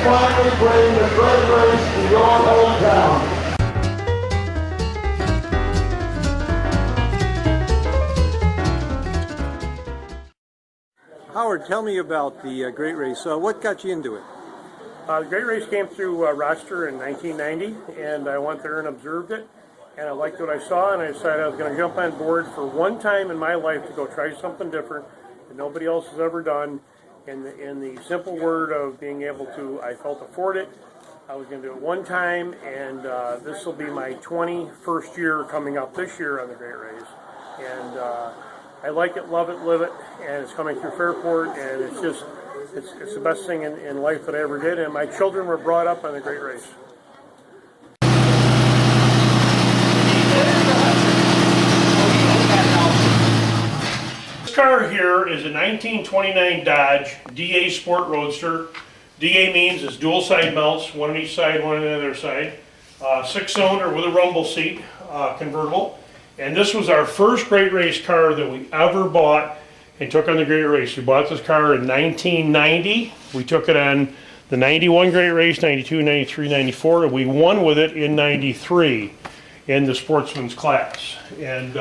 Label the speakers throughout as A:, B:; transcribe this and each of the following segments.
A: finally bring the great race to your hometown.
B: Howard, tell me about the Great Race. What got you into it?
C: The Great Race came through Rochester in 1990, and I went there and observed it, and I liked what I saw, and I decided I was going to jump on board for one time in my life to go try something different that nobody else has ever done. In the simple word of being able to, I felt, afford it. I was going to do it one time, and this will be my 21st year coming up this year on the Great Race. And I like it, love it, live it, and it's coming through Fairport, and it's just, it's the best thing in life that I ever did, and my children were brought up on the Great Race. This car here is a 1929 Dodge DA Sport Roadster. DA means it's dual side mounts, one on each side, one on the other side. 6-cylinder with a rumble seat, convertible. And this was our first Great Race car that we ever bought and took on the Great Race. We bought this car in 1990. We took it on the 91 Great Race, 92, 93, 94, and we won with it in 93 in the sportsman's class. And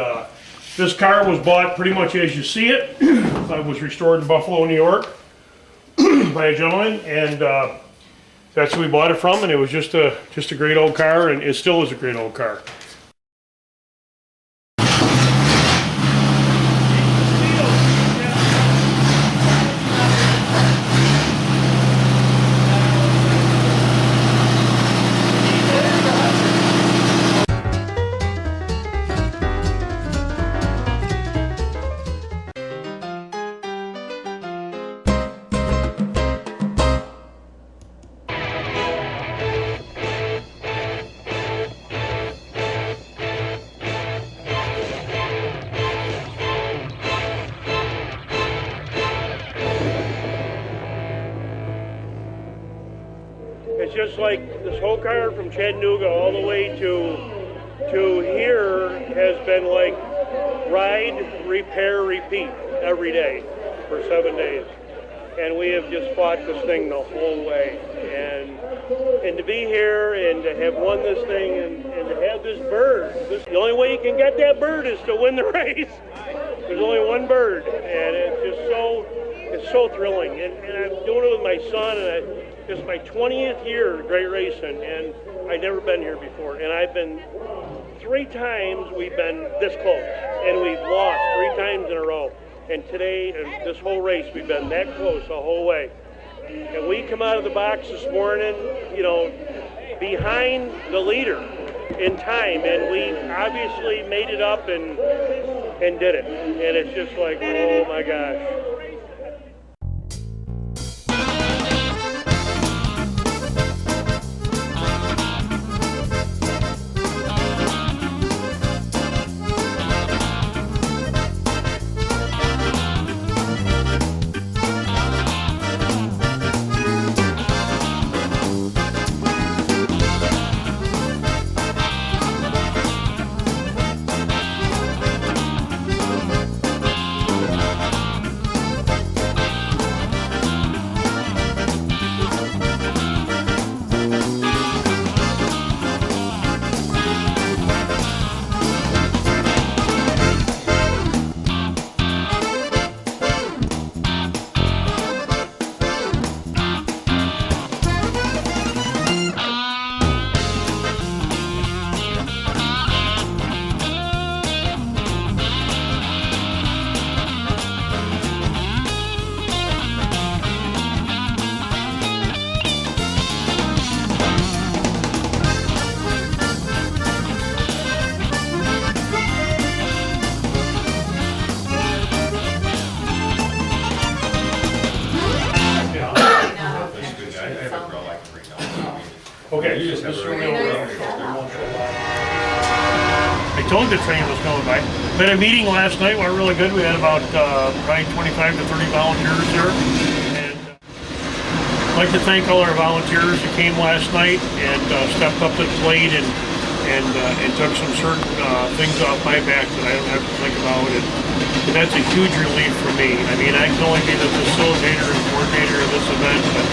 C: this car was bought pretty much as you see it. It was restored in Buffalo, New York by a gentleman, and that's who we bought it from, and it was just a great old car, and it still is a great old car. It's just like this whole car from Chattanooga all the way to here has been like ride, repair, repeat every day for 7 days. And we have just fought this thing the whole way. And to be here and to have won this thing and to have this bird, the only way you can get that bird is to win the race. There's only one bird, and it's so thrilling. And I'm doing it with my son, and it's my 20th year Great Racing, and I've never been here before. And I've been 3 times we've been this close, and we've lost 3 times in a row. And today, and this whole race, we've been that close the whole way. And we come out of the box this morning, you know, behind the leader in time, and we obviously made it up and did it. And it's just like, oh my gosh. Okay, you just have to I told the train was coming by. We had a meeting last night, went really good. We had about probably 25 to 30 volunteers here. And I'd like to thank all our volunteers who came last night and stepped up to the plate and took some certain things off my back that I don't have to think about. And that's a huge relief for me. I mean, I can only be the facilitator and coordinator of this event, but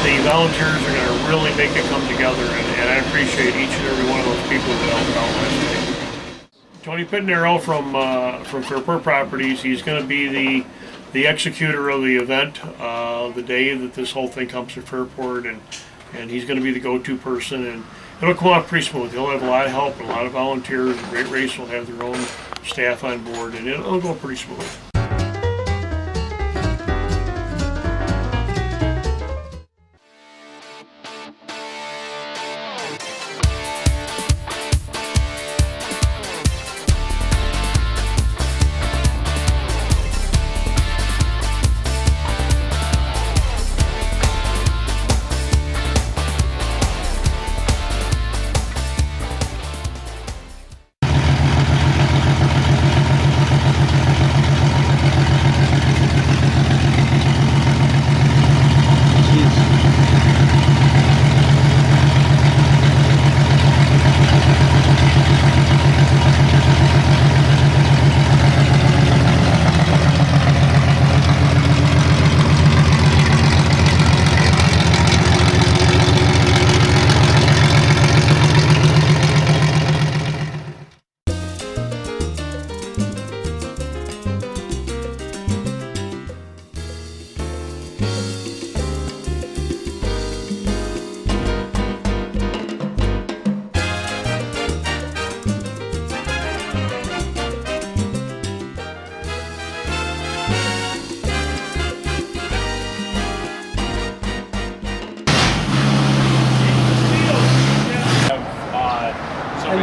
C: the volunteers are going to really make it come together, and I appreciate each and every one of those people that helped out last night. Tony Pitnero from Fairport Properties, he's going to be the executor of the event the day that this whole thing comes to Fairport, and he's going to be the go-to person, and it'll come off pretty smooth. He'll have a lot of help and a lot of volunteers. The Great Race will have their own staff on board, and it'll go pretty smooth.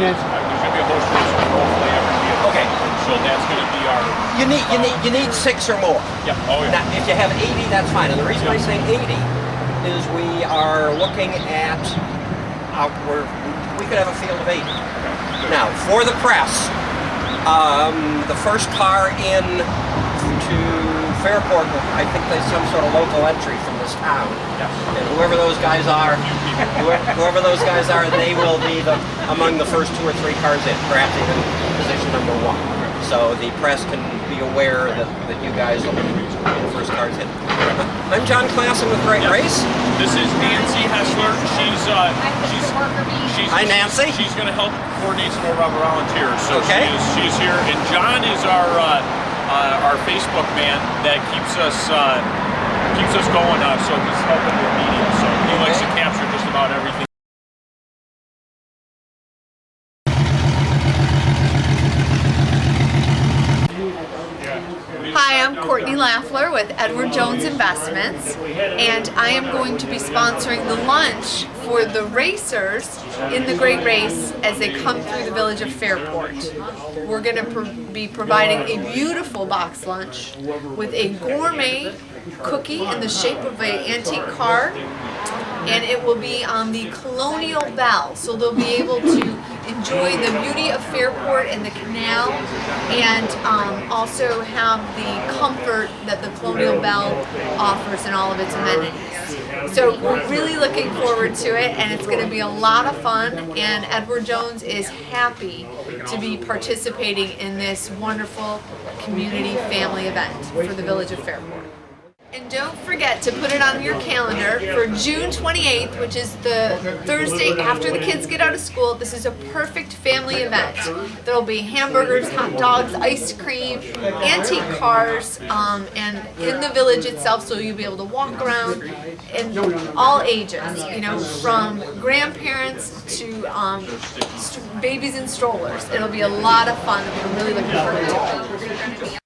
D: There's going to be a host race for hopefully every vehicle. Okay. So that's going to be our...
E: You need 6 or more.
D: Yep. Oh, yeah.
E: Now, if you have 80, that's fine. And the reason I say 80 is we are looking at... we could have a field of 80. Okay. Now, for the press, the first car in to Fairport, I think there's some sort of local entry from this town.
D: Yes.
E: And whoever those guys are, they will be among the first 2 or 3 cars in, perhaps even position number 1. So the press can be aware that you guys will be the first cars in. I'm John Klassen with Great Race.
D: This is Nancy Hessler. She's
E: Hi, Nancy.
D: She's going to help coordinate some of our volunteers. So
E: okay.
D: She's here, and John is our Facebook man that keeps us going. So he's helping with media. So he likes to capture just about everything.
F: Hi, I'm Courtney Laffler with Edward Jones Investments, and I am going to be sponsoring the lunch for the racers in the Great Race as they come through the village of Fairport. We're going to be providing a beautiful box lunch with a gourmet cookie in the shape of an antique car, and it will be on the Colonial Bell, so they'll be able to enjoy the beauty of Fairport and the canal, and also have the comfort that the Colonial Bell offers and all of its amenities. So we're really looking forward to it, and it's going to be a lot of fun, and Edward Jones is happy to be participating in this wonderful community family event for the village of Fairport. And don't forget to put it on your calendar for June 28th, which is the Thursday after the kids get out of school. This is a perfect family event. There will be hamburgers, hot dogs, ice cream, antique cars, and in the village itself, so you'll be able to walk around in all ages, you know, from grandparents to babies in strollers. It'll be a lot of fun, and we're really looking forward to it.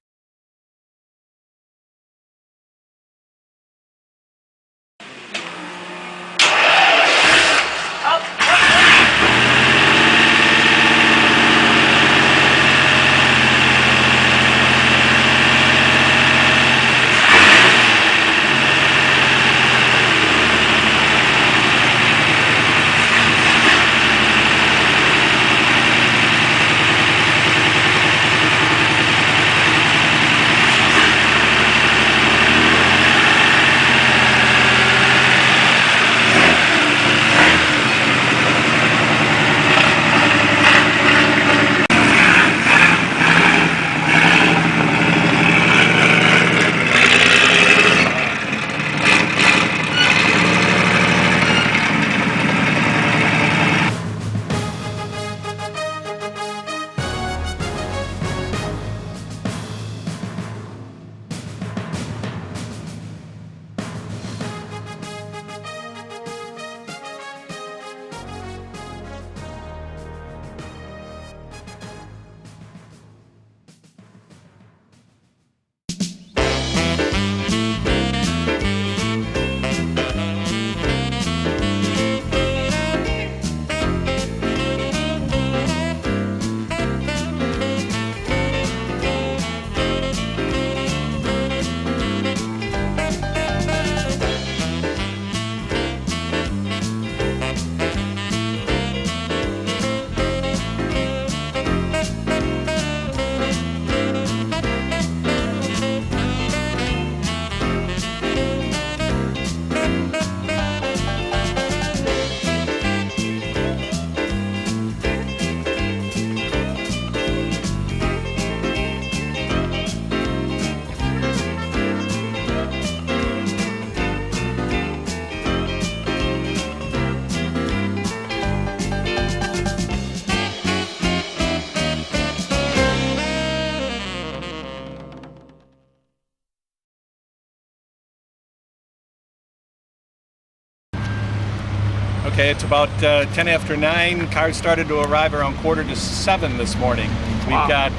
G: Okay, it's about 10 after 9. Cars started to arrive around 6:45 this morning. We've got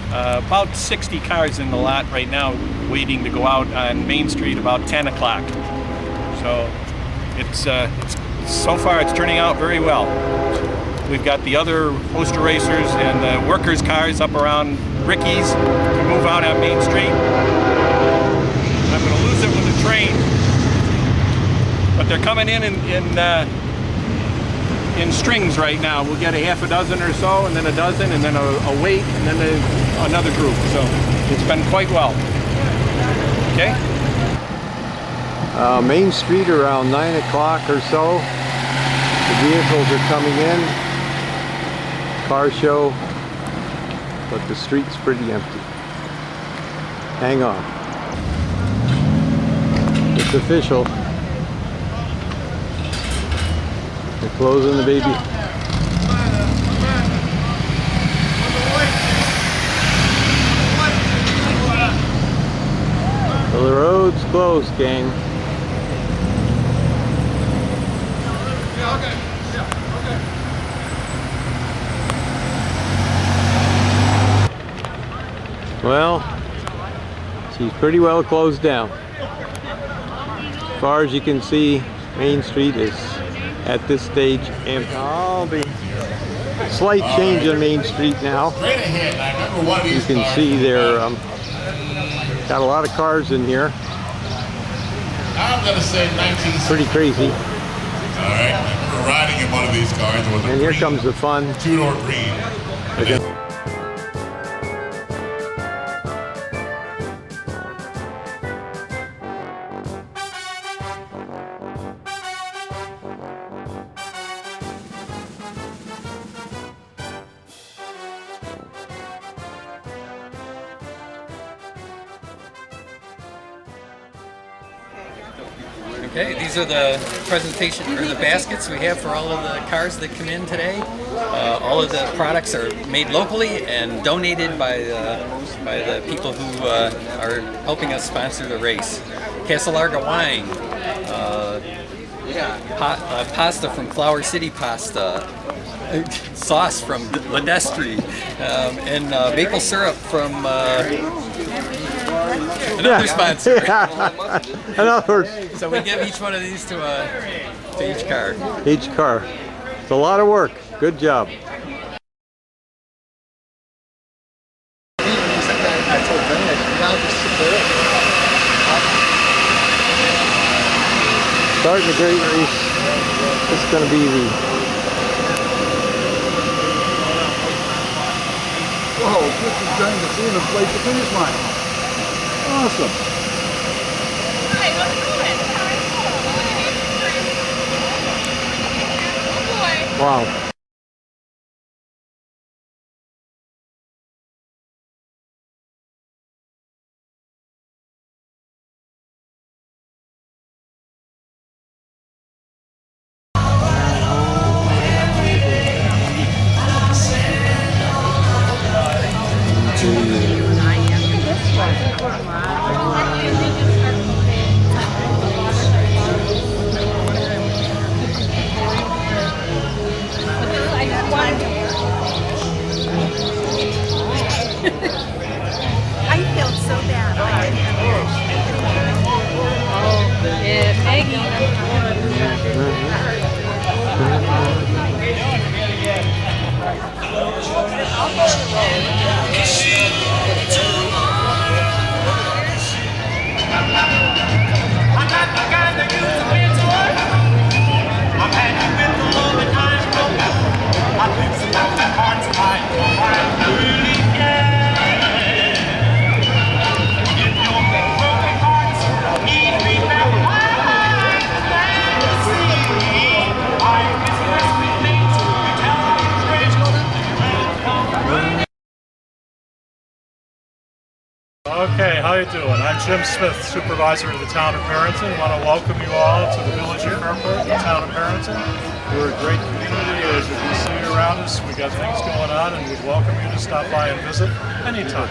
G: about 60 cars in the lot right now waiting to go out on Main Street about 10 o'clock. So it's so far it's turning out very well. We've got the other host of racers and the workers' cars up around Ricky's to move out on Main Street. I'm going to lose it with the train, but they're coming in strings right now. We'll get a half a dozen or so, and then a dozen, and then a wait, and then another group. So it's been quite well. Okay.
B: Main Street around 9 o'clock or so. The vehicles are coming in. Car show, but the street's pretty empty. Hang on. It's official. They're closing the baby. So the road's closed, gang. Well, she's pretty well closed down. As far as you can see, Main Street is at this stage empty. I'll be slight change on Main Street now. You can see they're got a lot of cars in here.
H: I'm gonna say 19.
B: Pretty crazy.
H: All right, we're riding in one of these cars with a
B: And here comes the fun.
H: two-door green.
I: Okay, these are the presentation or the baskets we have for all of the cars that come in today. All of the products are made locally and donated by the people who are helping us sponsor the race. Castle Larga wine, pasta from Flower City Pasta, sauce from Ledestri, and maple syrup from another sponsor.
B: Another.
I: So we give each one of these to each car.
B: Each car. It's a lot of work. Good job. Starting the great race. It's going to be the...
J: Whoa, this is going to see the place to finish line. Awesome.
B: Wow.
K: Okay, how you doing? I'm Jim Smith, supervisor of the town of Barrington. I want to welcome you all to the village of Fairport, the town of Barrington. We're a great community, as you can see around us. We got things going on, and we'd welcome you to stop by and visit anytime.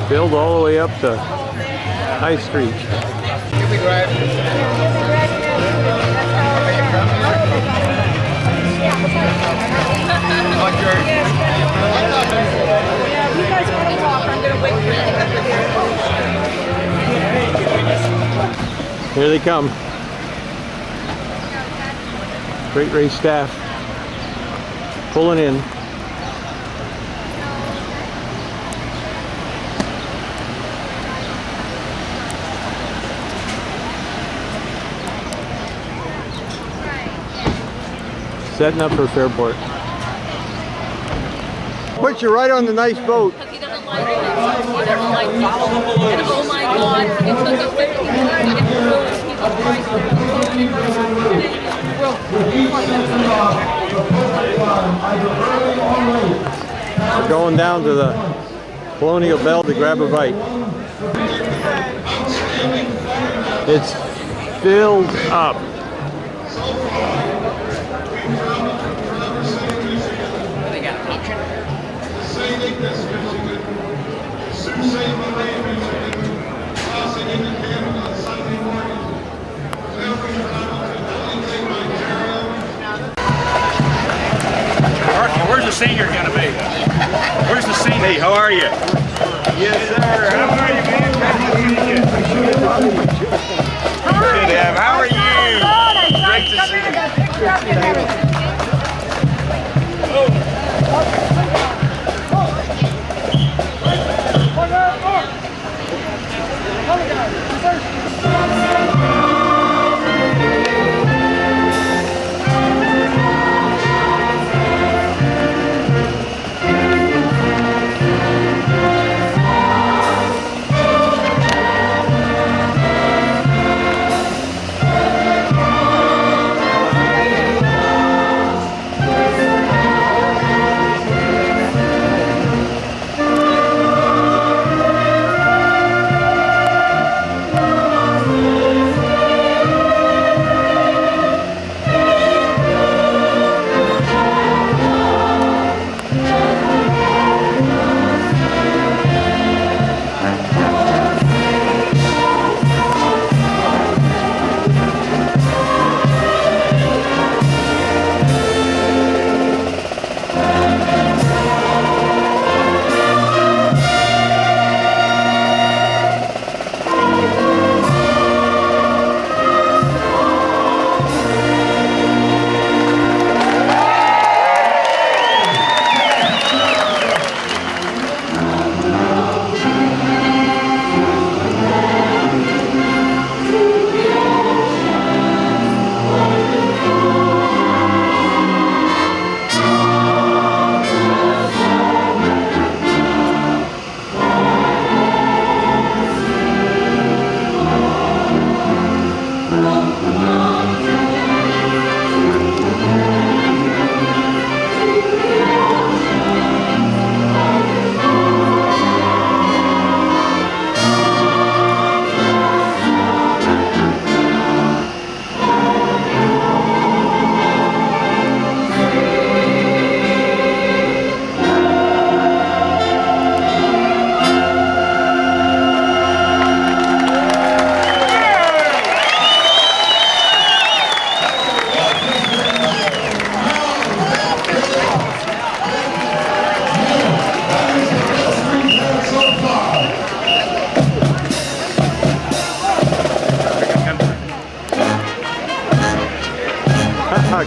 B: filled all the way up to High Street.
I: Here we drive.
L: You guys want to talk? I'm going to wait for you.
B: Here they come. Great Race staff pulling in. Setting up for Fairport. Put you right on the nice boat.
L: He doesn't like it. He doesn't like people. And oh my God, it took him 15 minutes to get the rules. He was right.
B: We're going down to the Colonial Bell to grab a bite. It's filled up.
E: They got an option.
D: Where's the senior gonna be? Where's the senior? Hey, how are you? Yes, sir. How are you, man? Good, Ev. How are you? Great to see you.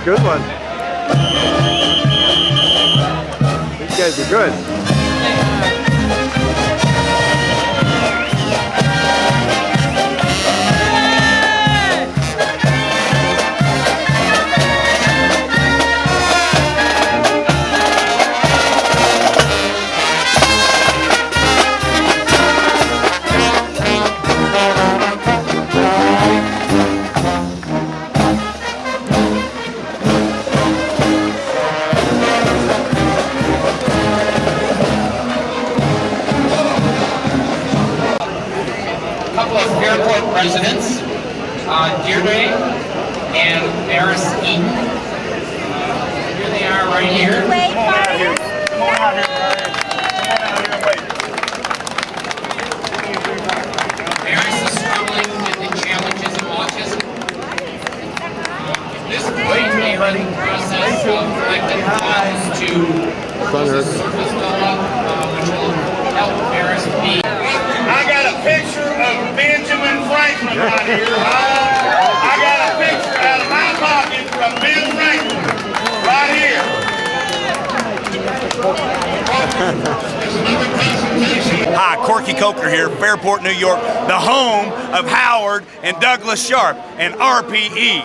B: Good one. These guys are good.
M: Fairport residents, Deirdre and Eris Eaton. Here they are right here.
L: Wait,
K: Come on out here, Brian. Come on out here and wait.
B: Thunder.
N: I got a picture of Benjamin Franklin right here. I got a picture out of my pocket from Ben Franklin right here. Hi, Corky Coker here, Fairport, New York, the home of Howard and Douglas Sharp and RPE.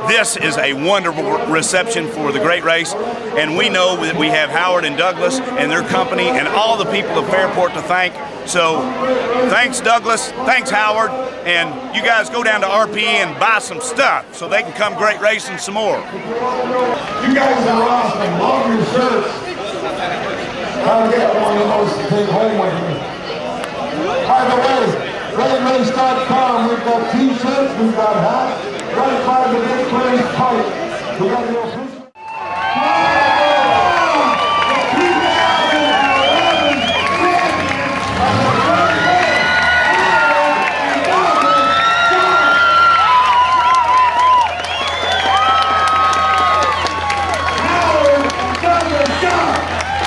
N: This is a wonderful reception for the great race, and we know that we have Howard and Douglas and their company and all the people of Fairport to thank. So thanks Douglas, thanks Howard, and you guys go down to RPE and buy some stuff so they can come great racing some more.
A: You guys are awesome. Love your shirts. I'll get one of those to take home with me. By the way, RedRace.com, we've got t-shirts, we've got hats, right by the big place pipe. We got the official.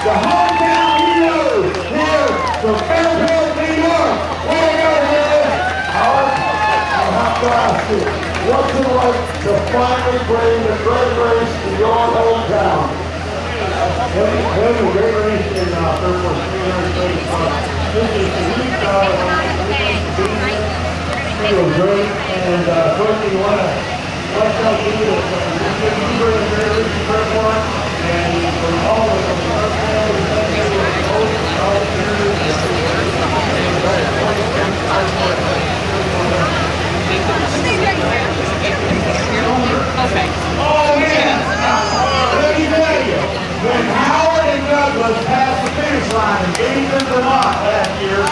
A: The hometown hero here from Fairport, New York. Way to go, man! Howard, I have to ask you, what's it like to finally bring the great race to your hometown? Having a great race in Fairport, 335. This is the week feels great, and first you want to tell you that you bring a great race to Fairport, and for all of us, oh man, let me tell you, when Howard and Douglas passed the finish line in Gainesville, Vermont last year,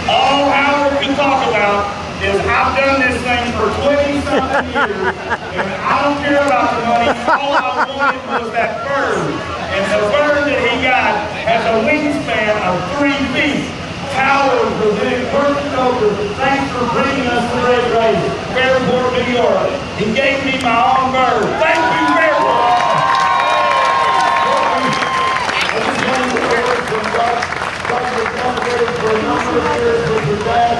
A: all Howard could talk about is I've done this thing for 20-something years, and I don't care about the money. All I wanted was that bird. And the bird that he got has a wingspan of 3 feet. Howard presented Corky Coker. Thanks for bringing us the great race. Fairport, New York. He gave me my own bird. Thank you, Fairport. For a number of years with your dad.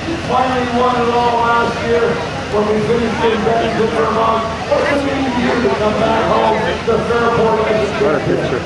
A: You finally won it all last year when we finished in Bentonville, Vermont. What does it mean to you to come back home to Fairport?
B: What a picture.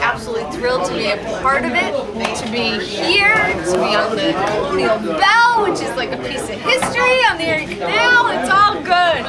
F: Absolutely thrilled to be a part of it, to be here, to be on the Colonial Bell, which is like a piece of history on the Erie Canal. It's all good.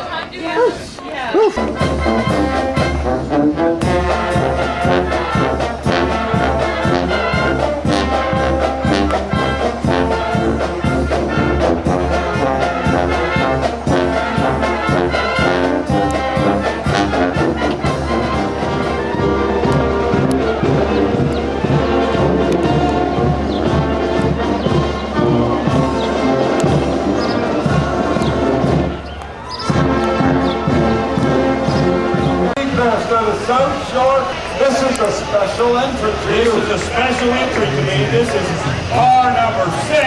A: So short, this is a special entry to you.
N: This is a special entry to me. This is car number 6.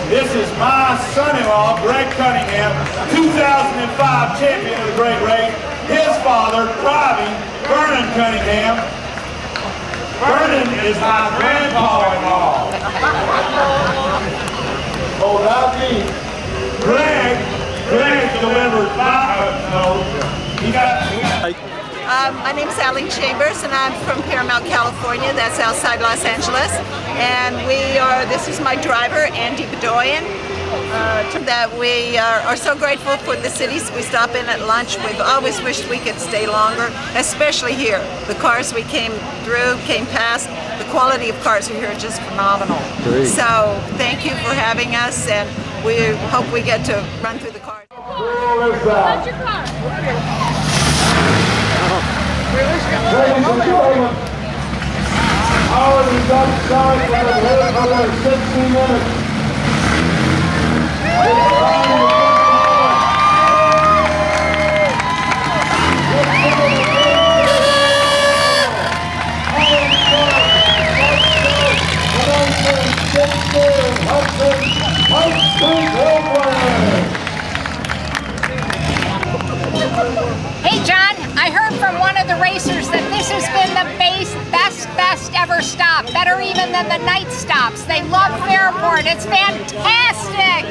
N: This is my son-in-law, Greg Cunningham, 2005 champion of the great race. His father, driving, Vernon Cunningham. Vernon is my grandpa-in-law.
A: Oh, not me.
N: Greg delivered he got
O: my name's Allie Chambers, and I'm from Paramount, California. That's outside Los Angeles. And this is my driver, Andy Bedoyan. that we are so grateful for the cities we stop in at lunch. We've always wished we could stay longer, especially here. The cars we came past, the quality of cars here are just phenomenal.
B: Great.
O: So thank you for having us, and we hope we get to run through the cars.
L: What's your car?
A: Ladies and gentlemen, Howard and Doug started for another 16 minutes.
P: Hey John, I heard from one of the racers that this has been the best ever stop, better even than the night stops. They love Fairport, it's fantastic.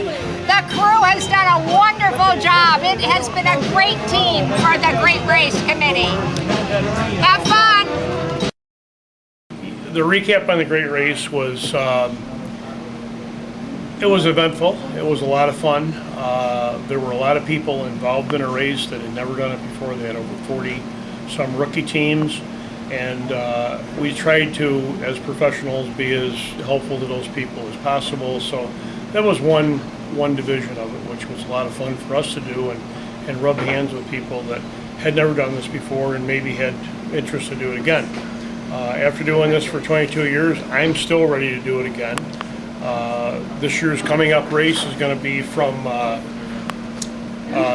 P: The crew has done a wonderful job. It has been a great team for the Great Race Committee. Have fun.
C: The recap on the Great Race was, it was eventful. It was a lot of fun. There were a lot of people involved in a race that had never done it before. They had over 40 some rookie teams, and we tried to, as professionals, be as helpful to those people as possible. So that was one division of it, which was a lot of fun for us to do and rub hands with people that had never done this before and maybe had interest to do it again. After doing this for 22 years, I'm still ready to do it again. This year's coming up race is going to be from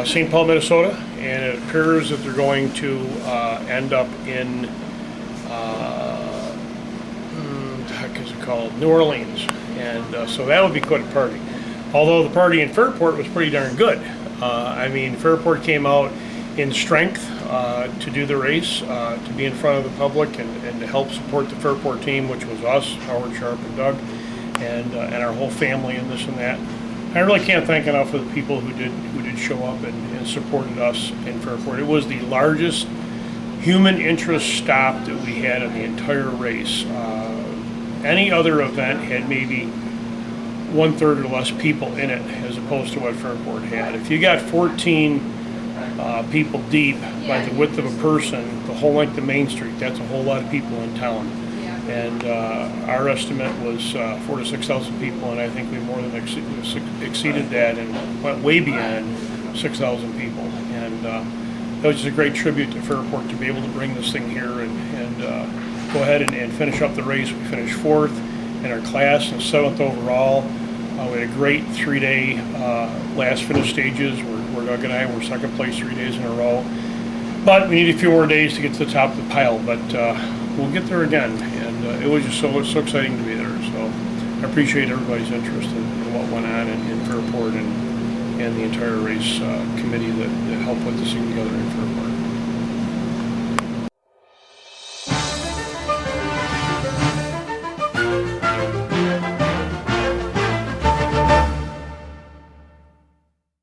C: St. Paul, Minnesota, and it appears that they're going to end up in New Orleans, and so that would be quite a party. Although the party in Fairport was pretty darn good. I mean, Fairport came out in strength to do the race, to be in front of the public and to help support the Fairport team, which was us, Howard, Sharp, and Doug, and our whole family and this and that. I really can't thank enough of the people who did show up and supported us in Fairport. It was the largest human interest stop that we had in the entire race. Any other event had maybe 1/3 or less people in it, as opposed to what Fairport had. If you got 14 people deep by the width of a person, the whole length of Main Street, that's a whole lot of people in town. And our estimate was 4,000 to 6,000 people, and I think we more than exceeded that and went way beyond 6,000 people. And that was just a great tribute to Fairport to be able to bring this thing here and go ahead and finish up the race. We finished 4th in our class and 7th overall. We had a great 3-day last finish stages where Doug and I were second place 3 days in a row. But we need a few more days to get to the top of the pile, but we'll get there again. And it was just so exciting to be there. So I appreciate everybody's interest in what went on in Fairport and the entire race committee that helped put this thing together in Fairport.